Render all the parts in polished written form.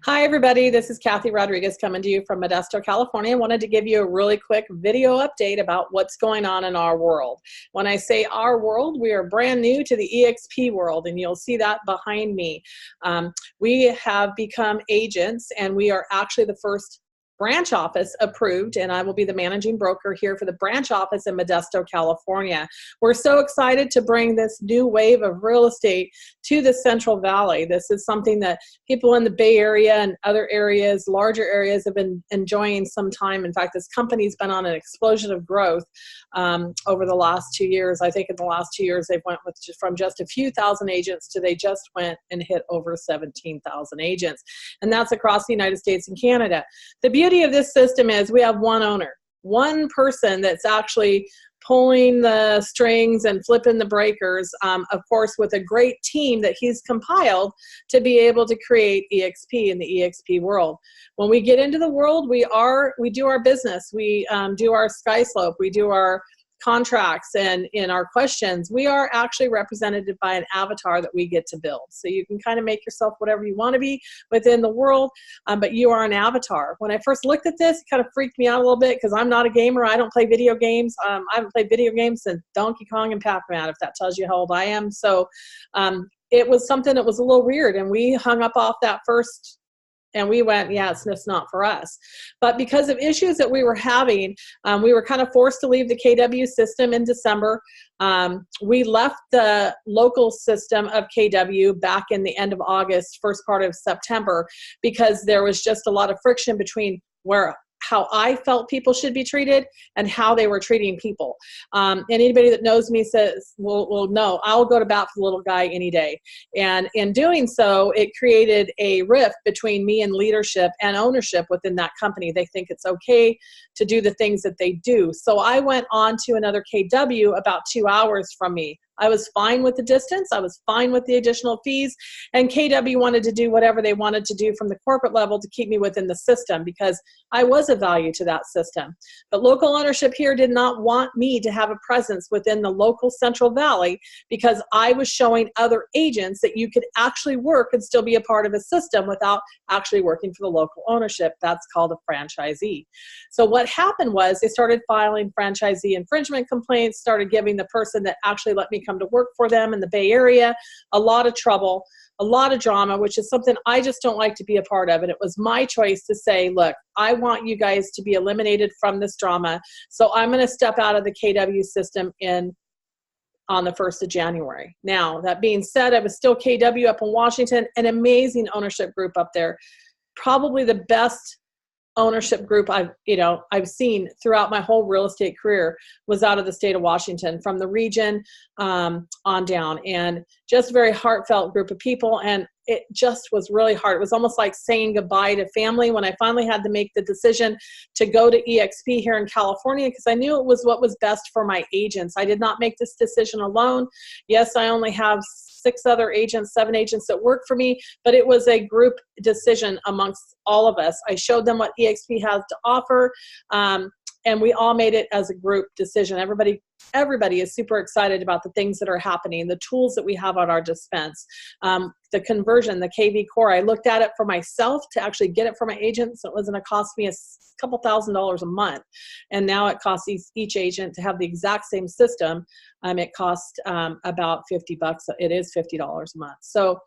Hi, everybody. This is Kathy Rodriguez coming to you from Modesto, California. I wanted to give you a really quick video update about what's going on in our world. When I say our world, we are brand new to the eXp world, and you'll see that behind me. We have become agents, and we are actually the first branch office approved, and I will be the managing broker here for the branch office in Modesto, California. We're so excited to bring this new wave of real estate to the Central Valley. This is something that people in the Bay Area and other areas, larger areas, have been enjoying some time. In fact, this company's been on an explosion of growth over the last 2 years. I think in the last 2 years, they've went with from just a few thousand agents to they just went and hit over 17,000 agents. And that's across the United States and Canada. The beauty of this system is we have one owner, one person that's actually pulling the strings and flipping the breakers, of course, with a great team that he's compiled to be able to create eXp in the eXp world. When we get into the world, we do our business. We do our sky slope. We do our contracts, and in our questions, we are actually represented by an avatar that we get to build. So you can kind of make yourself whatever you want to be within the world, but you are an avatar. When I first looked at this, it kind of freaked me out a little bit because I'm not a gamer. I don't play video games. I haven't played video games since Donkey Kong and Pac-Man, if that tells you how old I am. So it was something that was a little weird, and we hung up off that first and we went, yeah, it's just not for us. But because of issues that we were having, we were kind of forced to leave the KW system in December. We left the local system of KW back in the end of August, first part of September, because there was just a lot of friction between how I felt people should be treated and how they were treating people. And anybody that knows me will know I'll go to bat for the little guy any day. And in doing so, it created a rift between me and leadership and ownership within that company. They think it's okay to do the things that they do. So I went on to another KW about 2 hours from me. I was fine with the distance. I was fine with the additional fees. And KW wanted to do whatever they wanted to do from the corporate level to keep me within the system because I was of value to that system. But local ownership here did not want me to have a presence within the local Central Valley because I was showing other agents that you could actually work and still be a part of a system without actually working for the local ownership. That's called a franchisee. So what happened was they started filing franchisee infringement complaints, started giving the person that actually let me come to work for them in the Bay Area a lot of trouble, a lot of drama, which is something I just don't like to be a part of. And it was my choice to say, look, I want you guys to be eliminated from this drama. So I'm going to step out of the KW system on the 1st of January. Now, that being said, I was still KW up in Washington, an amazing ownership group up there, probably the best ownership group I've seen throughout my whole real estate career was out of the state of Washington, from the region on down, and just a very heartfelt group of people. And it just was really hard. It was almost like saying goodbye to family when I finally had to make the decision to go to eXp here in California, because I knew it was what was best for my agents. I did not make this decision alone. Yes, I only have 7 agents that work for me, but it was a group decision amongst all of us. I showed them what eXp has to offer, and we all made it as a group decision. Everybody is super excited about the things that are happening, the tools that we have at our dispense, the conversion, the KV Core. I looked at it for myself to actually get it for my agents. It was going to cost me a couple $1,000s a month. And now it costs each agent to have the exact same system. It costs about $50. It is $50 a month. So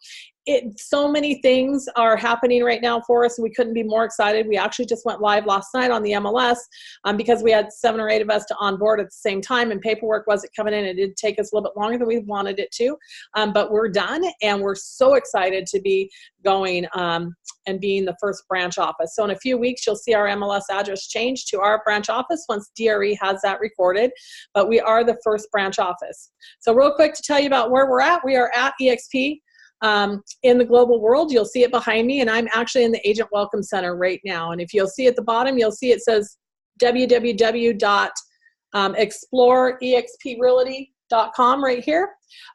so many things are happening right now for us, and we couldn't be more excited. We actually just went live last night on the MLS because we had 7 or 8 of us to onboard at the same time, and paperwork wasn't coming in. It did take us a little bit longer than we wanted it to, but we're done, and we're so excited to be going and being the first branch office. So in a few weeks, you'll see our MLS address change to our branch office once DRE has that recorded, but we are the first branch office. So real quick to tell you about where we're at, we are at eXp. In the global world, you'll see it behind me, and I'm actually in the Agent Welcome Center right now. And if you'll see at the bottom, you'll see it says www.exploreexprealty.com right here.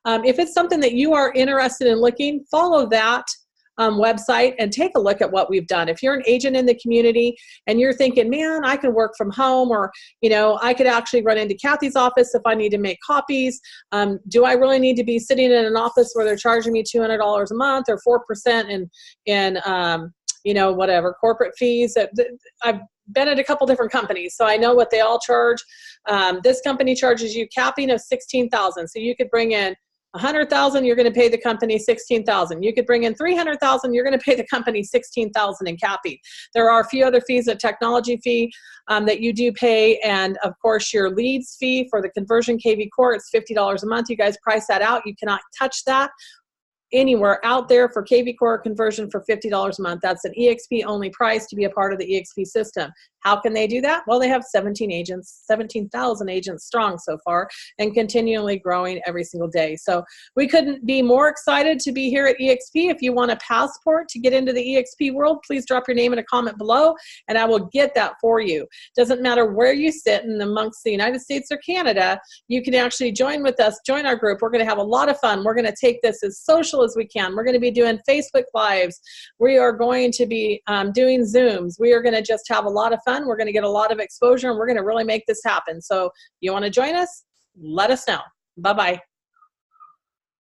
If it's something that you are interested in looking, follow that website and take a look at what we've done. If you're an agent in the community and you're thinking, man, I can work from home, or, I could actually run into Kathy's office if I need to make copies. Do I really need to be sitting in an office where they're charging me $200 a month or 4% in whatever corporate fees. I've been at a couple different companies, so I know what they all charge. This company charges you capping of $16,000. So you could bring in $100,000, you're going to pay the company $16,000. You could bring in $300,000, you're going to pay the company $16,000 in capping. There are a few other fees, a technology fee that you do pay, and of course your leads fee for the conversion KV Core. It's $50 a month. You guys price that out. You cannot touch that anywhere out there for KV Core conversion for $50 a month. That's an eXp only price to be a part of the eXp system. How can they do that? Well, they have 17,000 agents strong so far, and continually growing every single day. So we couldn't be more excited to be here at eXp. If you want a passport to get into the eXp world, please drop your name in a comment below, and I will get that for you. Doesn't matter where you sit in amongst the United States or Canada, you can actually join with us, join our group. We're going to have a lot of fun. We're going to take this as social as we can. We're going to be doing Facebook Lives. We are going to be doing Zooms. We are going to just have a lot of fun. We're going to get a lot of exposure, and we're going to really make this happen. So you want to join us? Let us know. Bye-bye.